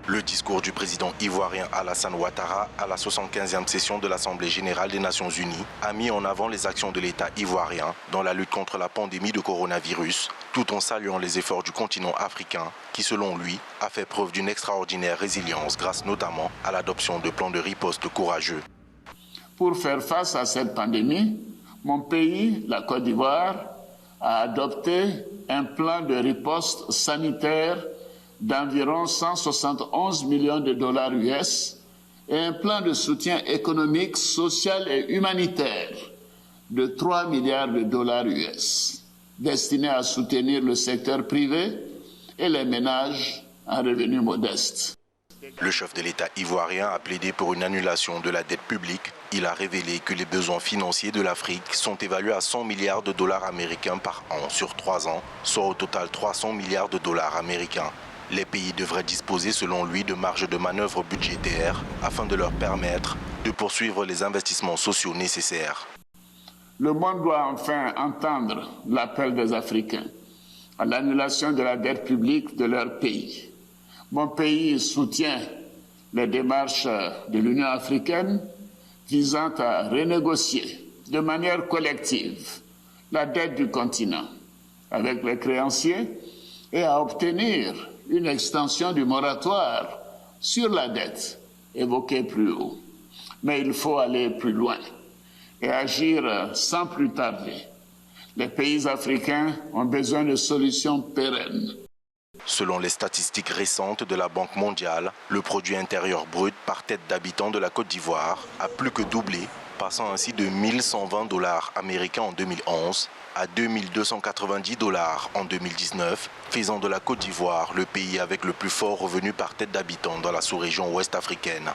Le discours du président ivoirien Alassane Ouattara à la 75e session de l'Assemblée générale des Nations unies a mis en avant les actions de l'État ivoirien dans la lutte contre la pandémie de coronavirus, tout en saluant les efforts du continent africain qui, selon lui, a fait preuve d'une extraordinaire résilience grâce notamment à l'adoption de plans de riposte courageux. Pour faire face à cette pandémie, mon pays, la Côte d'Ivoire, a adopté un plan de riposte sanitaire d'environ 171 millions de dollars US et un plan de soutien économique, social et humanitaire de 3 milliards de dollars US, destiné à soutenir le secteur privé et les ménages à revenus modestes. Le chef de l'État ivoirien a plaidé pour une annulation de la dette publique. Il a révélé que les besoins financiers de l'Afrique sont évalués à 100 milliards de dollars américains par an sur 3 ans, soit au total 300 milliards de dollars américains. Les pays devraient disposer, selon lui, de marges de manœuvre budgétaires afin de leur permettre de poursuivre les investissements sociaux nécessaires. Le monde doit enfin entendre l'appel des Africains à l'annulation de la dette publique de leur pays. Mon pays soutient les démarches de l'Union africaine visant à renégocier de manière collective la dette du continent avec les créanciers et à obtenir une extension du moratoire sur la dette évoquée plus haut. Mais il faut aller plus loin et agir sans plus tarder. Les pays africains ont besoin de solutions pérennes. Selon les statistiques récentes de la Banque mondiale, le produit intérieur brut par tête d'habitant de la Côte d'Ivoire a plus que doublé, passant ainsi de 1 120 dollars américains en 2011 à 2 290 dollars en 2019, faisant de la Côte d'Ivoire le pays avec le plus fort revenu par tête d'habitant dans la sous-région ouest africaine.